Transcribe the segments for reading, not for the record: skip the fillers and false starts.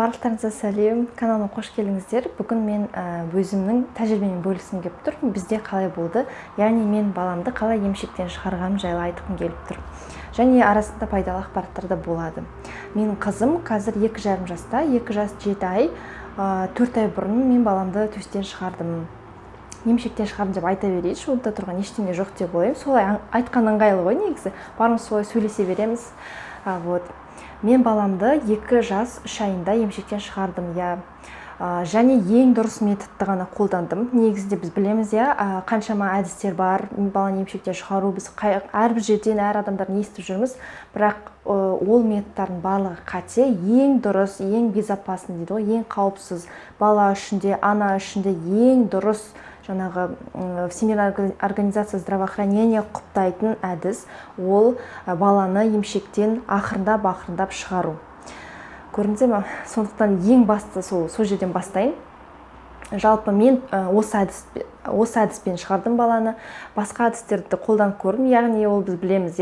Барлықтарыңызға сәлем, каналыма қош келдіңіздер. Бүгін мен өзімнің тәжірибеммен бөліскім келіп тұр. Бізде қалай болды, яғни мен баламды қалай емшектен шығарғаным жайлы айтқым келіп тұр. Және арасында пайдалы ақпараттар да болады. Менің қызым қазір 2,5 жаста, 2 жас 7 ай, 4 ай бұрын мен баламды төстен шығардым. Емшектен шығардым деп айта берейінші, онда тұрған ештеңе жоқ деп ойлаймын. Солай айтқан ыңғайлы ғой негізі. Барымыз солай сөйлесе береміз. Мен баламды 2 жас 3 айында емшектен шығардым, және ең дұрыс методты ғана қолдандым. Негізінде біз білеміз, қаншама әдістер бар, баланы емшектен шығару, біз әрбір жерден әр адамдар не естіп жүрміз, бірақ ол методтардың барлығы қате. Ең дұрыс, ең безопасный дейді ғой, ең қауіпсіз, бала үшін де, ана үшін де ең дұрыс, жаңағы Всемирная организация здравоохранения құптайтын әдіс ол баланы емшектен ақырындап шығару. Көрдіңіздер ме? Сондықтан ең басты сол жерден бастайын. Жалпы мен осы әдіспен шығардым баланы. Басқа әдістерді қолданып көрдім, яғни ол біз білеміз,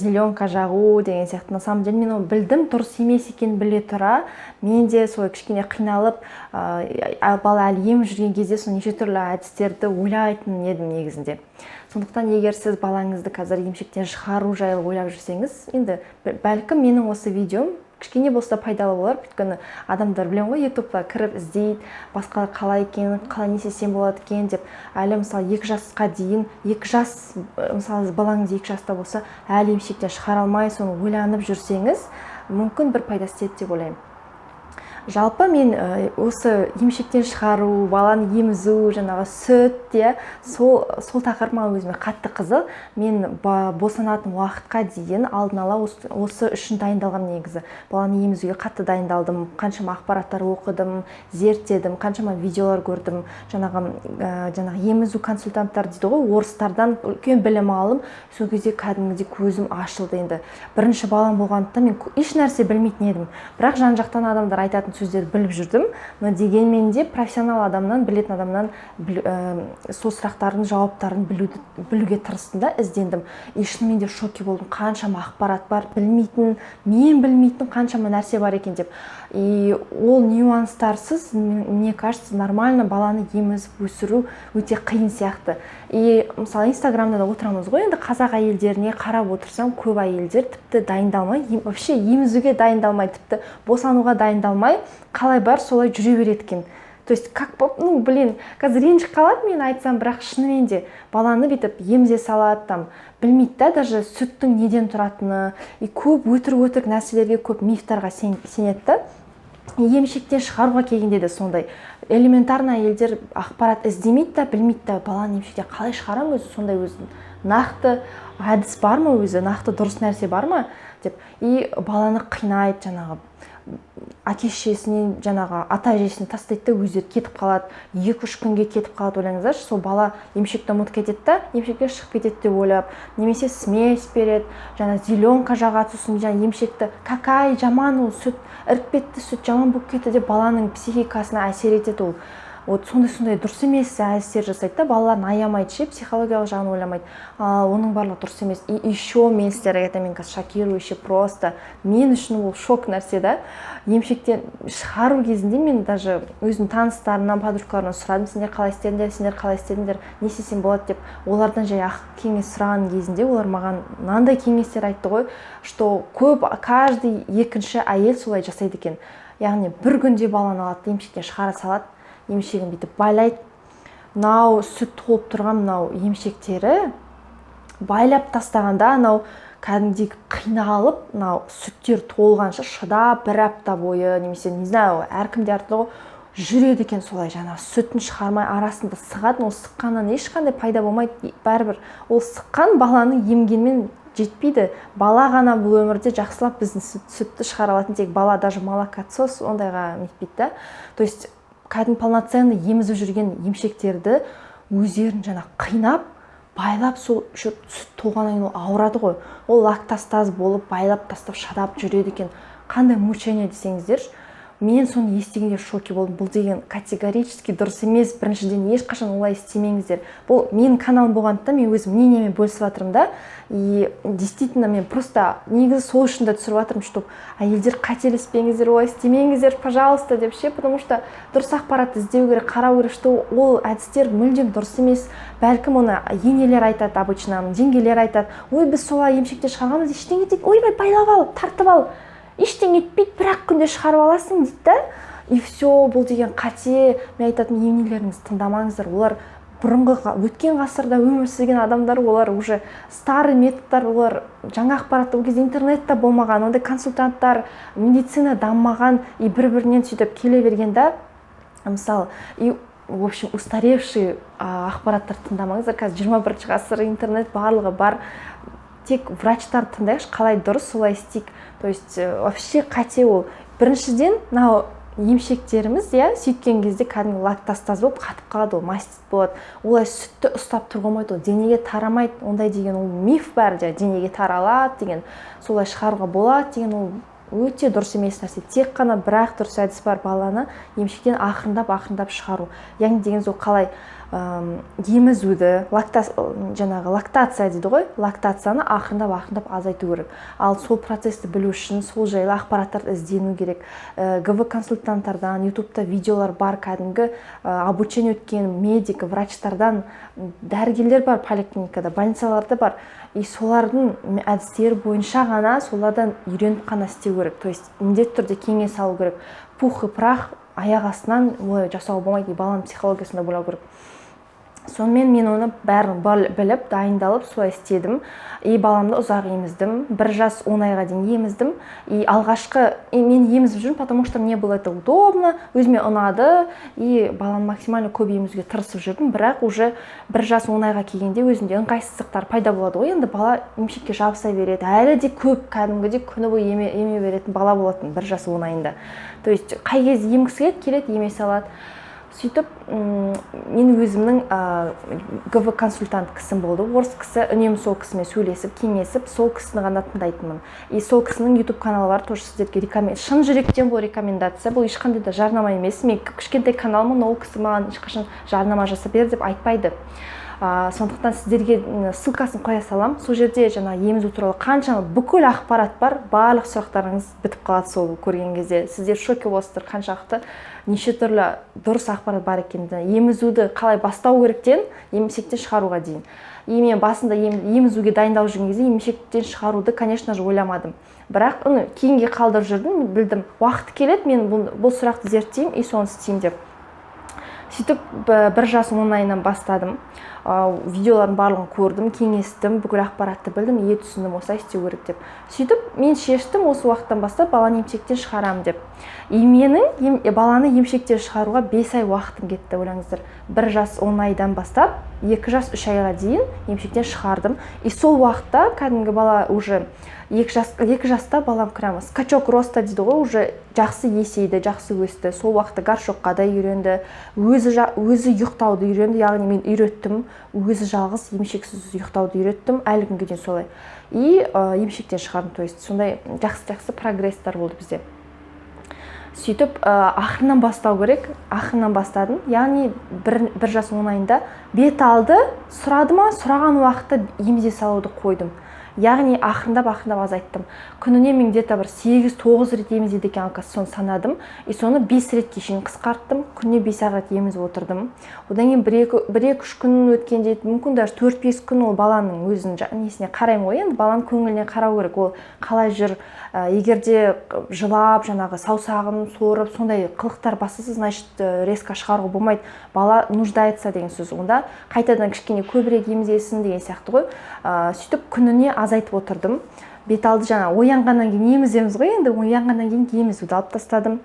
зеленка жағу деген сияқты. На самом деле мен оны білдім, дұрыс емес екенін біле тұра, мен де солай кішкене қиналып, бала әлі еміп жүрген кезде сол неше түрлі әдістерді ойлайтын едім негізінде. Сондықтан егер сіз балаңызды қазір емшектен шығару жайлы ойлап жүрсеңіз, енді бәлкім менің осы видеом кішкене болса пайдалы болар, өйткені адамдар білем ғой, ютубқа кіріп іздейді, басқа қалай екен, қалай не істесем болады екен деп, әлі мысалы 2 жасқа дейін, 2 жас, мысалы балаңыз 2 жаста болса, әлі емшектен шығара алмай, соны ойланып жүрсеңіз, мүмкін бір пайда істейді деп ойлаймын. Жалпы мен осы емшектен шығару, баланы емізу, жаңағы сүт, сол тақырып маған өзіме қатты қызық. Мен босанатын уақытқа дейін алдын ала осы үшін дайындалғам негізі. Баланы емізуге қатты дайындалдым, қаншама ақпараттар оқыдым, зерттедім, қаншама видеолар көрдім. Жаңағы емізу консультанттар дейді ғой, орыстардан үлкен білім алым, сол кезде кәдімгідей көзім ашылды енді. Бірінші балам болғандықтан мен еш нәрсе білмейтін едім. Бірақ жан-жақтан адамдар айтатын сөздерді біліп жүрдім, но дегенмен де профессионал адамнан, білетін адамнан сол сұрақтардың жауаптарын білуге тырыстым да, іздендім. Шынымен де шоке болдым, қаншама ақпарат бар, мен білмейтін қаншама нәрсе бар екен деп. И ол нюанстарсыз, мне кажется, нормально баланы емізіп өсіру өте қиын сияқты. И мысалы инстаграмда да отырамыз ғой, енді қазақ әйелдеріне қарап отырсам, көп әйелдер тіпті дайындалмай, вообще емізуге дайындалмай, тіпті босануға дайындалмай, қалай бар солай жүре береді екен. То есть как қазір ренжіп қалады мен айтсам, бірақ шынымен де баланы бүйтіп емізе салады, білмейді да, даже сүттің неден тұратыны, и көп өтірік нәрселерге, көп мифтарға сенеді да. Емшектен шығаруға келгенде де сондай. Элементарно әйелдер ақпарат іздемейді да, білмейді да, баланы емшектен қалай шығарам өзі, сондай өзі нақты әдіс бар ма өзі, нақты дұрыс нәрсе бар ма деп. И баланы қинайды, жаңағы әке-шешесінен, жаңағы ата-әжесіне тастайды да, өздері кетіп қалады, 2-3 күнге кетіп қалады. Ойлаңыздаршы, сол бала емшекті ұмытып кетеді да, емшекке шығып кетеді деп ойлап, немесе смесь береді, жаңа зеленка жағады, сосын жаңа емшекті какай жаман, ол сүт, ірікпетті сүт жаман болып кетті деп баланың психикасына әсер етеді ол. Сондай дұрыс емес әдістер жасайды да, балаларын аямайды, психологиялық жағын ойламайды. Оның барлығы дұрыс емес. И еще мен сіздерге айтамын, шокирующе просто. Мен үшін ол шок нәрсе да. Емшектен шығару кезінде мен даже өзім таныстарымнан, подружкаларымнан сұрадым, сендер қалай істедіңдер, не істесем болады деп. Олардан жай ақыл кеңес сұраған кезінде олар маған мынандай кеңестер айтты ғой, что каждый екінші әйел солай жасайды екен. Яғни бір күнде баланы алады, емшектен шығара салады, емшегін бүйтіп байлайды. Мынау сүт толып тұрған мынау емшектері байлап тастағанда, мынау кәдімгідей қиналып, мынау сүттер толғанша шыдап 1 апта бойы, немесе не знаю, әркімде әртүрлі ғой, жүреді екен солай, жаңағы сүтін шығармай арасында сығады. Ол сыққаннан ешқандай пайда болмайды, бәрібір ол сыққан баланың емгенмен жетпейді. Бала ғана бұл өмірде жақсылап біздің сүтті шығара алатын, тек бала, даже молокосос ондайға нетпейді да. То есть кәдімгі полноценный емізіп жүрген емшектерді өздерін жаңа қинап, байлап, сол сүт толғаннан кейін ауырады ғой. Ол лактостаз болып, байлап тастап, шыдап жүреді екен. Қандай мучение десеңіздер, мен соны естігенде шоке болдым. Бұл деген категорически дұрыс емес. Біріншіден, ешқашан олай істемеңіздер. Бұл менің каналым болғандықтан мен өзім мнениемен бөлісіп жатырмын да. И действительно мен просто негізі сол үшін де түсіріп жатырмын, чтобы әйелдер қателеспеңіздер, олай істемеңіздер, пожалуйста деп ше, потому что дұрыс ақпаратты іздеу керек, қарау керек, что ол әдістер мүлдем дұрыс емес. Бәлкім оны енелер айтады, обычно жеңгелер айтады. Ой, біз солай емшектен шығарғанбыз, ештеңе етпейді. Ойбай, байлап ал, тартып ал. Ештеңе етпейді, бірақ күнде шығарып аласың дейді да. И все, бұл деген қате. Мен айтатын, енелеріңізді тыңдамаңыздар. Олар бұрынғы өткен ғасырда өмір сүрген адамдар, олар уже старый методтар, олар жаңа ақпаратты, ол кезде интернетте болмаған, ондай консультанттар, медицина дамымаған, и бір-бірінен сөйтіп келе берген да. Мысалы, и в общем, устаревший ақпараттар тыңдамаңыздар. Қазір 21 ғасыр, интернет барлығы бар. Тек врачтар тыңдайықшы, қалай дұрыс солай істейік. То есть вообще қате ол. Біріншіден, мынау емшектеріміз, сөйткен кезде кәдімгі лактастаз болып қатып қалады, ол мастит болады. Олай сүтті ұстап тұрға алмайды, ол денеге тарамайды. Ондай деген ол миф бар, денеге таралады деген, солай шығаруға болады деген, ол өте дұрыс емес нәрсе. Тек қана бірақ дұрыс әдіс бар, баланы емшектен ақырындап шығару. Яғни деген сол қалай емізуді, жаңағы лактация дейді ғой, лактацияны ақырындап азайту керек. Ал сол процесті білу үшін сол жайлы ақпараттарды іздену керек. ГВ консультанттардан, ютубта видеолар бар, кәдімгі обучение өткен медик, врачтардан, дәрігерлер бар поликлиникада, больницаларда бар. И солардың әдістері бойынша ғана, солардан үйреніп қана істеу керек. То есть міндетті түрде кеңес алу керек. Пух и прах аяқ астынан олай жасауға болмайды, баланың психологиясында ойлау керек. Сонымен мен оны бәрін біліп, дайындалып, солай істедім. И баламды ұзақ еміздім. 1 жас 10 айға дейін еміздім. И алғашқы мен емізіп жүрмін, потому что мне было это удобно, өзіме ұнады. И баланы максимально көп емізуге тырысып жүрдім. Бірақ уже 1 жас 10 айға келгенде өзімде ыңғайсыздықтар пайда болады ғой. Енді бала емшекке жабыса береді. Әлі де көп кәдімгідей күні бойы еме беретін бала болатын 1 жас 10 айында. То есть қай кез емгісі келеді, еми салады. Сөйтіп, мен өзімнің ГВ консультант кісім болды. Орыс кісі, үнемі сол кісімен сөйлесіп, кеңесіп, сол кісіні ғана тыңдайтынмын. И сол кісінің YouTube каналы бар, тоже сіздерге шын жүректен бұл рекомендация. Бұл ешқандай да жарнама емес. Мен кішкентай каналмын, ол кісі маған ешқашан жарнама жасап бер деп айтпайды. Сондықтан сіздерге ссылкасын қоя салам. Сол жерде жаңа емізу туралы қанша бүкіл ақпарат бар, барлық сұрақтарыңыз бітіп қалады сол көрген кезде. Сіздер шоке боласыздар, қаншақты неше түрлі дұрыс ақпарат бар екенін. Емізуді қалай бастау керектен емшектен шығаруға дейін. И мен басында емізуге дайындалып жүрген кезде емшектен шығаруды, конечно же, ойламадым. Бірақ кейінге қалдырып жүрдім, білдім. Уақыт келеді, мен бұл сұрақты зерттеймін и соны істеймін деп. Сөйтіп 1 жас 10 айынан бастадым. Видеолардың барлығын көрдім, кеңестім, бүкіл ақпаратты білдім, түсіндім, осылай істеу керек деп. Сөйтіп мен шештім, осы уақыттан бастап баланы емшектен шығарамын деп. И менің баланы емшектен шығаруға 5 ай уақытым кетті, ойлаңыздар. 1 жас 10 айдан бастап 2 жас 3 айға дейін емшектен шығардым. И сол уақытта кәдімгі бала уже 2 жаста балам прямо скачок роста дейді ғой, уже жақсы есейді, жақсы өсті. Сол уақытта горшокқа да үйренді, өзі ұйықтауды үйренді, яғни мен үйреттім, өзі жалғыз емшексіз ұйықтауды үйреттім, әлі күнге дейін солай. И емшектен шығардым, то есть сондай жақсы прогресстер болды бізде. Сөйтіп ақырынан бастау керек, ақырынан бастадым. Яғни 1 жас 10 айында бет алды, сұрады ма, сұраған уақытта емізе салуды қойдым. Яғни ақырындап азайттым. Күніне мен где-то бір 8-9 рет емізеді екен, соны санадым. И соны 5 ретке шейін қысқарттым. Күніне 5 сағат емізіп отырдым. Одан кейін 1-2 күн өткенде, мүмкін даже 4-5 күн ол баланың өзінің несіне қараймын ғой, енді баланың көңіліне қарау керек. Ол қалай жүр, егерде жылап, жаңағы саусағын сорып, сондай қылықтар бастаса, значит, резко шығаруға болмайды. Бала нуждается деген сөз. Онда қайтадан кішкене көбірек емізесін деген сияқты ғой. Сөйтіп күніне азайтып отырдым. Бет алды жаңа оянғаннан кейін еміземіз ғой, енді оянғаннан кейін емізуді алып тастадым.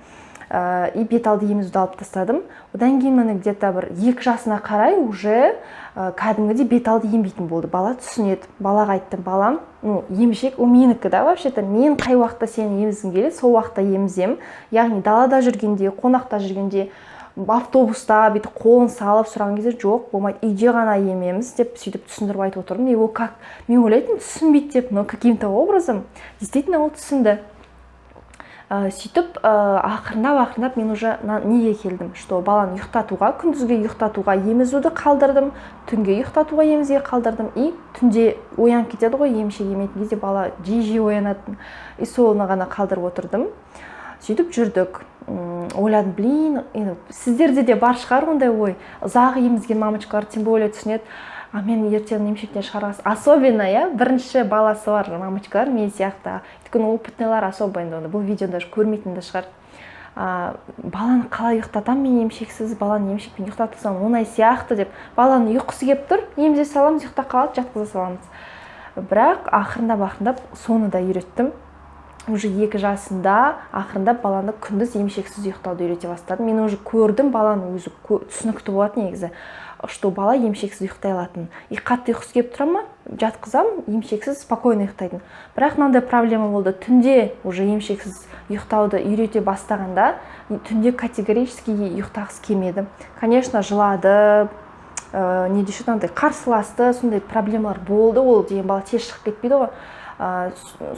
И бет алды емізуді алып тастадым. Одан кейін міне где-то бір 2 жасына қарай уже кәдімгідей бет алды ембейтін болды. Бала түсінеді. Балаға айттым, балам, емшек ол менікі да, вообще-то мен қай уақытта сені емізгім келеді, сол уақытта емізем. Яғни далада жүргенде, қонақта жүргенде, автобуста бүйтіп қолын салып сұраған кезде жоқ, болмайды, үйде ғана емеміз деп сөйтіп түсіндіріп айтып отырдым. И ол как, мен ойлайтын түсінбейді деп, но каким-то образом действительно ол түсінді. Сөйтіп ақырындап мен уже неге келдім, что баланы ұйықтатуға, күндізге ұйықтатуға емізуді қалдырдым, түнге ұйықтатуға емізуге қалдырдым, и түнде оянып кетеді ғой, емшек емейтін кезде бала жиі оянатын, и соны ғана қалдырып отырдым. Сөйтіп жүрдік. Ойладым, блин, сіздерде де бар шығар ондай ой, ұзақ емізген мамочкалар тем более түсінеді. Мен ертең емшектен шығарғасы, особенно, бірінші баласы бар мамочкалар мен сияқты, өйткені опытныйлар особо, енді бұл видеоны даже көрмейтін де шығар. Баланы қалай ұйықтатам мен емшексіз, баланы емшекпен ұйықтатсам оңай сияқты деп, баланы ұйқысы келіп тұр, емізе саламыз, ұйықта қалады, жатқыза саламыз. Бірақ ақырындап соны да үйреттім. Уже 2 жасында ақырындап баланы күндіз емшексіз ұйықтауды үйрете бастадым. Мен уже көрдім, баланы өзі түсінікті болады негізі, что бала емшексіз ұйықтай алатын. И қатты ұйқысы келіп тұра ма, жатқызам, емшексіз спокойно ұйықтайтын. Бірақ мынандай проблема болды. Түнде уже емшексіз ұйықтауды үйрете бастағанда, түнде категорически ұйықтағысы келмеді. Конечно, жылады, не деші, қарсыласты, сондай проблемалар болды. Ол деген бала тез шығып кетпейді ғой.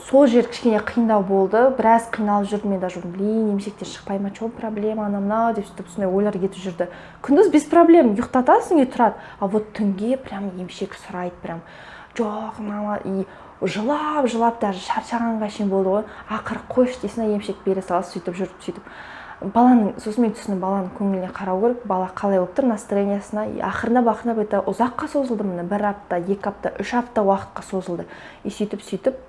Сол жер кішкене қиындау болды, біраз қиналып жүрдім, мен даже блин, емшектен шықпай ма, чё проблема, анау деп сөйтіп сондай ойлар кетіп жүрді. Күндіз без проблем ұйықтатасың, тұрады, а вот түнге прям емшек сұрайды, прям жоқ, мама, и жылап даже шаршағанға шейін болды ғой. Ақыры қойшы дейсің, емшек бере саласың, сөйтіп жүріп сөйтіп. Баланың, сосын мен түсіндім, баланың көңіліне қарау керек, бала қалай болып тұр, настроениясына. Ақырындап это ұзаққа созылды, міне 1 апта, 2 апта, 3 апта уақытқа созылды. И сөйтіп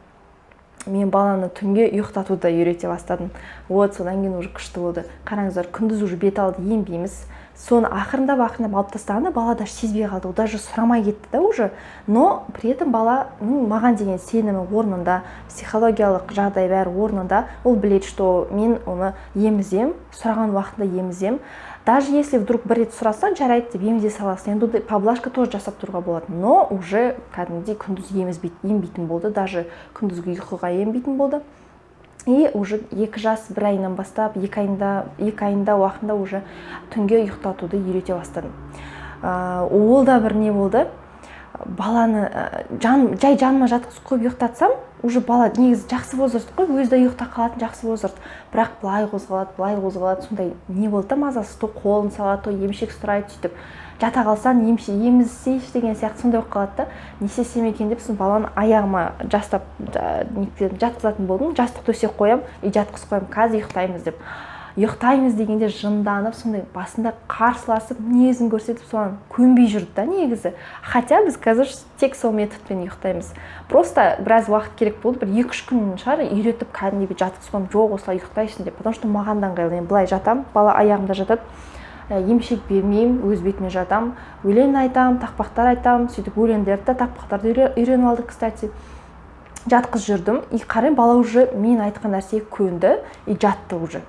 мен баланы түнге ұйықтатуды үйрете бастадым. Вот, содан кейін уже күшті болды. Қараңыздар, күндіз уже бет алды ембейміз. Соны ақырындап алып тастағанда бала даже сезбей қалды, даже сұрамай кетті да уже. Но при этом бала маған деген сенімі орнында, психологиялық жағдай бәрі орнында. Ол біледі, что мен оны емізем, сұраған уақытында емізем. Даже если вдруг бір рет сұраса, жарайды деп емізе саласың. Енді поблажка тоже жасап тұруға болады. Но уже кәдімгідей күндіз ембейтін болды, даже күндізгі ұйқыға ембейтін болды. И уже 2 жас 1 айынан бастап, 2 айында уақытында уже түнге ұйықтатуды үйрете бастадым. Ол да бір не болды. Баланы жай жаныма жатқызып қойып ұйықтатсам, уже бала негізі жақсы возраст қой, өзі де ұйықта қалатын жақсы возраст. Бірақ былай қозғалады, сондай не болды да мазасы, то қолын салады, то емшек сұрайды, сөйтіп жата қалсан емізсейші деген сияқты сондай болып қалады да. Не істесем екен деп, баланы аяғыма жастап жатқызатын болдым, жастық төсек қоям, и жатқызып қоям, қазір ұйықтаймыз деп. Ұйықтаймыз дегенде жынданып, сондай басында қарсыласып, мінезін көрсетіп, соған көнбей жүрді да негізі. Хотя біз қазір тек сол методпен ұйықтаймыз. Просто біраз уақыт керек болды, бір 2-3 күн шығар, үйретіп кәдімгідей жатқызып қоям, жоқ осылай ұйықтайсың деп. Потому что маған да ыңғайлы, былай жатам, бала аяғымда жатады. Емшек бермеймін, өз бетіме жатам, өлең айтам, тақпақтар айтам, сөйтіп өлеңдерді, тақпақтарды үйреніп алдық, кстати. Жатқыз жүрдім, и қарайым, бала уже мен айтқан нәрсеге көнді, и жатты уже.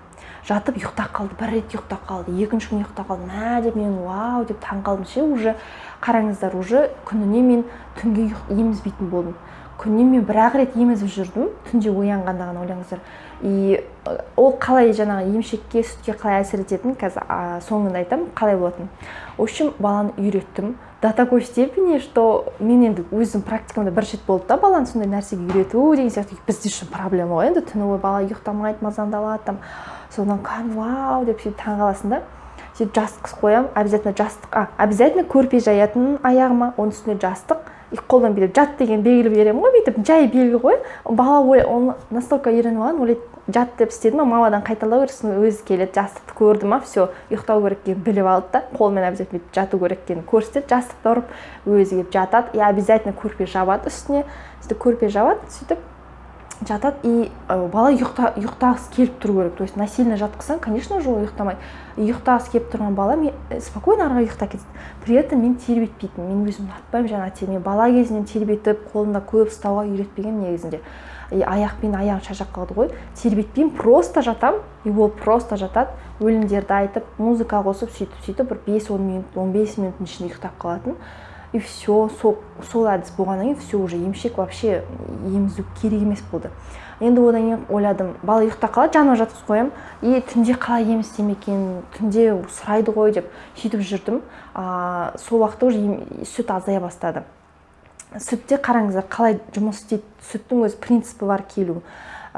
Жатып ұйықтап қалды, 1 рет ұйықтап қалды, 2-ші күн ұйықтап қалды, деп мен вау деп таң қалдым ше, уже қараңыздар, уже күніне мен түнге емізбейтін болдым. Күніне мен 1 рет емізіп жүрдім, түнде оянғанда ғана, ойлаңыздар. И ол қалай жаңағы емшекке, сүтке қалай әсер ететін, қазір соңында айтам, қалай болатын. В общем, баланы үйреттім до такой степени, что мен енді өзім практикамда бірінші рет болды да, баланы сондай нәрсеге үйрету деген сияқты. Бізде үшін проблема ғой, енді түні бала ұйықтамайды, мазаңдалады, содан вау деп сөйтіп таң қаласың да. Сөйтіп жастық қоям, обязательно көрпе жаятын аяғыма, оның үстіне жастық, и қолдан бүйтіп жат деген белгі беремін ғой, бүйтіп жай белгі ғой. Бала оны настолько үйреніп алған, ойлайды, жат деп істедім, мамадан қайталау керексің, өзі келеді, жастықты көрді ма, все, ұйықтау керек екенін біліп алды да, қолмен обязательно жату керек екенін көрсетеді, жастықты ұрып, өзі келіп жатады, и обязательно көрпе жабады үстіне, сөйтіп көрпе жабады, сөйтіп жатады, и бала ұйықтағысы келіп тұру керек. То есть насильно жатқызсаң, конечно же, ұйықтамайды. Ұйықтағысы келіп тұрған бала спокойно арға ұйықта кетеді. При этом мен тербетпейтін, мен өзім ұнатпаймын жаңа тербетіп. Бала кезінен тербетіп, қолында көп ұстауға үйретпеген негізінде. Аяқпен аяғын шаршап қалды ғой. Тербетпеймін, просто жатам, и ол просто жатады. Өлеңдерді айтып, музыка қосып, сөйтіп бір 5-10 минут, 15 минуттың ішінде ұйықтап қалатын. И все, сол әдіс болғаннан кейін все, уже емшек вообще емізу керек емес болды. Енді одан кейін ойладым, бала ұйықтап қалады, жаныма жатқызып қоям, и түнде қалай емізсем екен, түнде сұрайды ғой деп сөйтіп жүрдім. Сол уақытта уже сүт азая бастады. Сүтте қараңыздар, қалай жұмыс істейді, сүттің өз принципі бар келу.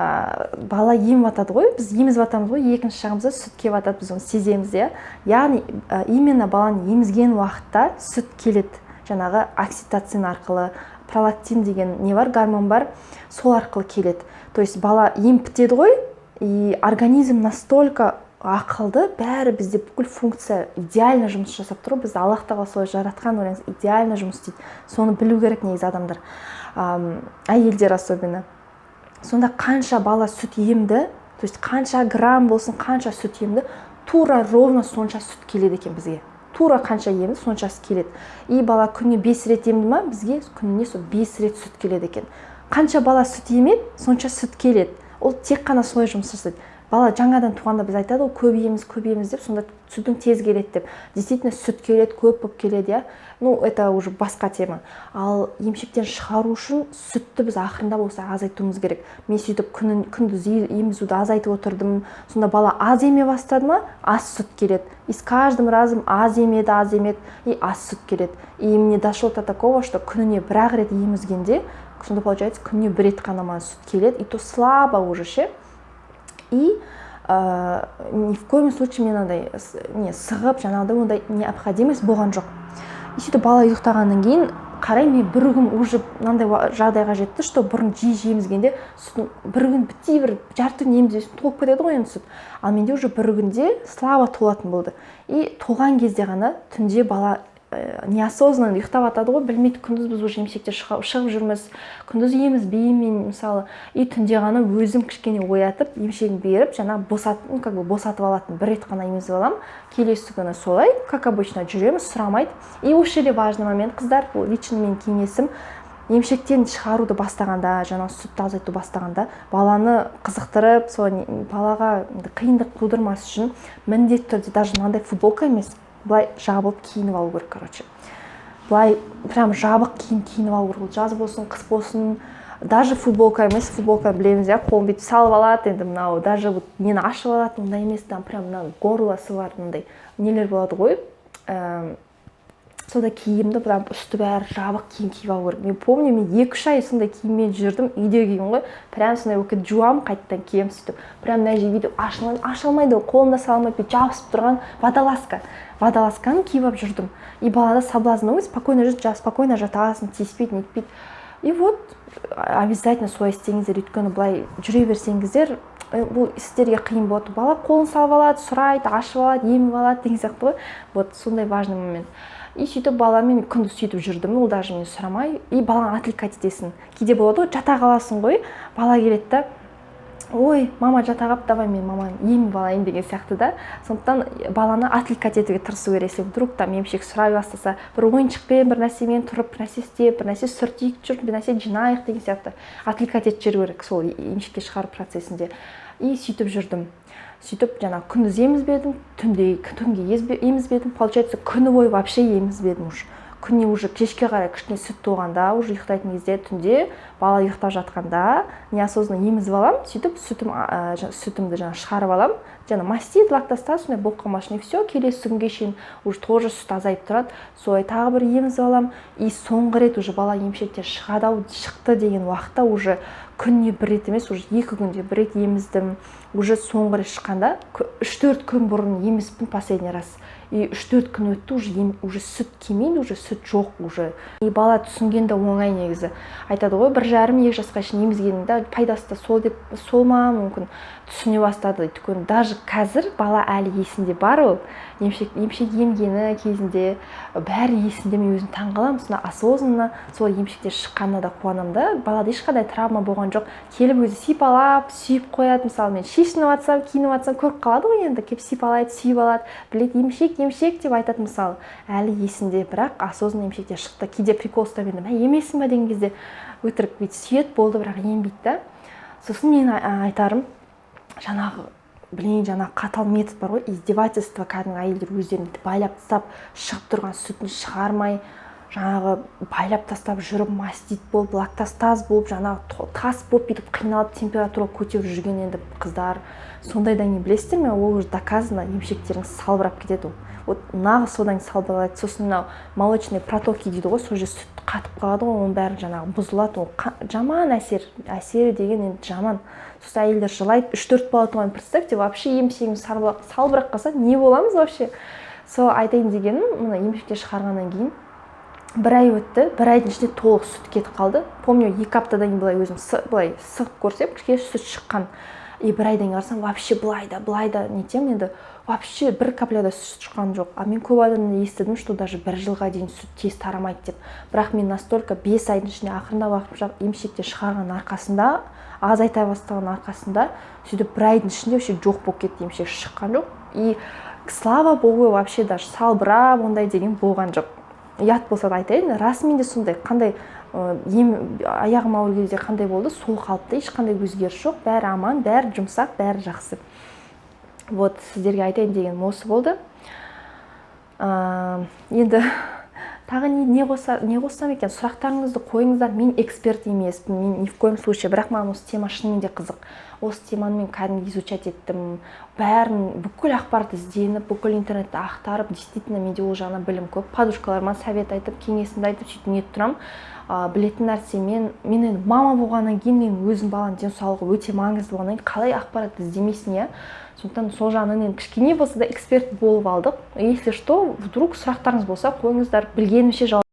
бала еміп жатады ғой, біз емізіп жатамыз ғой, екінші жағымызда сүт келіп жатады, біз оны сеземіз, иә. Яғни именно баланы емізген уақытта сүт келеді, жаңағы окситоцин арқылы, пролактин деген не бар, гормон бар, сол арқылы келеді. То есть бала ем бітеді ғой, и организм настолько ақылды, бәрі бізде бүкіл функция идеально жұмыс жасап тұр. Бізді Аллах тағала солай жаратқан, ойлаңыз, идеально жұмыс істейді. Соны білу керек негізі адамдар, әйелдер особенно. Сонда қанша бала сүт емді, то есть қанша грамм болсын, қанша сүт емді, тура ровно сонша сүт келеді екен бізге. Тура қанша емді, соншасы келеді. И бала күніне 5 рет емді ма, бізге күніне 5 рет сүт келеді екен. Қанша бала сүт емеді, сонша сүт келеді. Ол тек қана солай жұмыс жасайды. Бала жаңадан туғанда біз айтады, ол көбейеміз деп, сонда сүтің тез келеді деп. Действительно сүт келеді, көп болып келеді, я. Ну, это уже басқа тема. Ал емшектен шығару үшін сүтті біз ақырында болса азайтуымыз керек. Мен сөйтіп күндіз емізуді азайтып отырдым. Сонда бала аз еме бастады ма, аз сүт келеді. И с каждым разом аз емеді, и аз сүт келеді. И мне дошло до такого, что күніне бір-ақ рет емізгенде, сонда получается күніне бір рет қана маған сүт келеді, и то слабо уже ше. И ни в коем случае мен андай сығып, жаңағыдай ондай необходимость болған жоқ. И сөйтіп бала ұйықтағаннан кейін қарай, мен бір күн уже мынандай жағдайға жетті, что бұрын жиі емізгенде сүтін бір күн бітпей, бір жарты күн емізесің, толып кетеді ғой енді сүт. Ал менде уже бір күнде слабо толатын болды. И толған кезде ғана түнде бала неосознанно ұйықтап жатады ғой, білмейді, күндіз біз уже емшектен шығып жүрміз, күндіз емізбеймін мысалы, и түнде ғана өзім кішкене оятып, емшегін беріп, жаңа босатып алатын, бір рет қана емізіп алам, келесі күні солай, как обычно жүреміз, сұрамайды. И осы жерде важный момент, қыздар, лично мен кеңесім, емшектен шығаруды бастағанда, жаңа сүтті азайту бастағанда, баланы қызықтырып, балаға қиындық тудырмас үшін міндетті түрде, даже мынандай футболка емес, былай жабылып киініп алу керек, короче. Былай прям жабық киініп алу керек. Жаз болсын, қыс болсын, даже футболка емес, футболка білеміз, я, қолын бүйтіп салып алады, енді мынау, даже нені ашып алады, ондай емес, там прям мына горлосы бар, мындай нелер болады ғой. Сонда киімді, прям үсті бәрі жабық киім киіп алу керек. Мен помню, мен 2-3 ай сондай киіммен жүрдім, үйде киім ғой, прям сондай өкет жуам, қайттан кием сөйтіп. Прям мына жерге бүйтіп ашылмайды, қолымда салмай бүйтіп жабысып тұрған водолазканы киіп алып жүрдім. И балада соблазн, спокойно жүріп, спокойно жатасың, тиіспейді, нетпейді. И вот обязательно солай істеңіздер, өйткені былай жүре берсеңіздер, бұл сіздерге қиын болады. Бала қолын салып алады, сұрайды, ашып алады, еміп алады деген сияқты ғой. Вот сондай важный момент. И сөйтіп баламен күндіз сөйтіп жүрдім, ол даже мен сұрамай, и баланы отвлекать етесің. Кейде болады ғой, жата қаласың ғой, бала келеді да, ой, мама жата қалып, давай мен маманы еміп алайын деген сияқты да. Сондықтан баланы отвлекать етуге тырысу керек. Вдруг там емшек сұрай бастаса, бір ойыншықпен, бір нәрсемен тұрып, бір нәрсе істеп, бір нәрсе сүртейік жүр, бір нәрсе жинайық деген сияқты отвлекать етіп жүру керек сол емшекке шығару процесінде. И сөйтіп жүрдім. Сөйтіп жаңа күндіз емізбедім, түнге емізбедім, получается күні бойы вообще емізбедім уже. Күніне уже кешке қарай кішкене сүт толғанда, уже ұйықтайтын кезде, түнде бала ұйықтап жатқанда неосознанно емізіп алам, сөйтіп сүтімді жаңа шығарып алам, жаңа мастит, лактозта, сондай болып қалмасын, и все, келесі күнге шейін уже тоже сүт азайып тұрады, солай тағы бір емізіп алам, и соңғы рет уже бала емшектен шықты деген уақытта уже күніне бір рет емес, уже 2 күнде бір рет еміздім. Уже соңғы рет шыққанда 3-4 күн бұрын емізіппін последний раз. И 3-4 күн өтті, уже сүт келмейді, уже сүт жоқ уже. И бала түсінгенде оңай негізі. Айтады ғой, 1,5-2 жасқа шейін емізгенде пайдасы да сол ма, мүмкін түсіне бастады. Өйткені даже қазір бала әлі есінде бар ол. Емшек емгені кезінде бәрі есінде, мен өзім таңғаламын. Сонда осознанно сол емшектен шыққанда да қуанамын да. Балада ешқандай травма болған жоқ. Келіп өзі сипалап, сүйіп қояды. Мысалы мен шешініп жатсам, киініп жатсам көріп қалады ғой енді. Келіп сипалайды, сүйіп алады. Біледі, емшек деп айтады мысалы. Әлі есінде, бірақ осознанно емшектен шықты. Кейде прикол ұстап едім, емесің ба деген кезде өтірік бүйтіп сүйет болды, бірақ ембейді да. Сосын мен айтарым, жаңағы қатал метод бар ғой, издевательство, кәдімгі әйелдер өздерін байлап тастап, шығып тұрған сүтін шығармай, жаңағы байлап тастап жүріп мастит болып, лактостаз болып, жаңағы тас болып бүйтіп қиналып температура көтеріп жүрген енді қыздар. Сондайдан кейін білесіздер ме, ол уже доказано, емшектеріңіз салбырап кетеді. Вот нағыз содан салбырайды. Сосын мынау молочные протоки дейді ғой, сол же сүт қатып қалады ғой, оның бәрі жаңағы бұзылады. Ол жаман әсері деген енді жаман. Сосын әйелдер жылайды, 3-4 бала туған, представьте, вообще емшегіміз салбырап қалса не боламыз вообще? Сол айтайын дегенім, мына емшектер шығарғаннан кейін 1 ай өтті, 1 айдың ішінде толық сүт кетіп қалды. Помню, 2 аптадан кейін былай өзім былай сығып көрсем, кішкене сүт шыққан. И 1 айдан кейін қарасам, вообще былай да нетем енді, вообще 1 капляда сүт шыққан жоқ. А мен көп адамнан естідім, что даже 1 жылға дейін сүт тез тарамайды деп. Бірақ мен настолько 5 айдың ішінде ақырындап емшекте шығарған арқасында, азайта бастаған арқасында, сөйтіп 1 айдың ішінде вообще жоқ болып кетті, емшек шыққан жоқ. И слава богу, вообще даже салбырап ондай деген болған жоқ. Ұят болса да айтайын, расымен де сондай, қандай аяғым ауыр кезде қандай болды, сол қалыпты, ешқандай өзгеріс жоқ, бәрі аман, бәрі жұмсақ, бәрі жақсы. Вот, сіздерге айтайын деген осы болды. Енді тағы не қоссам екен, сұрақтарыңызды қойыңыздар. Мен эксперт емеспін, мен ни в коем случае, бірақ маған осы тема шынымен де қызық. Осы теманы мен кәдімгі изучать еттім. Бәрін, бүкіл ақпарат ізденіп, бүкіл интернетті ақтарып, действительно менде ол жағынан білім көп. Подружкаларыма совет айтып, кеңесімді айтып, сөйтіп нетіп тұрам. Білетін нәрсе, мен енді мама болғаннан кейін, мен өзім баланың денсаулығы өте маңызды болғаннан кейін қалай ақпаратты іздемейсің, иә? Сондықтан сол жағынан енді кішкене болса да эксперт болып алдық. Если что, вдруг сұрақтарыңыз болса, қойыңыздар, білгенімше жауап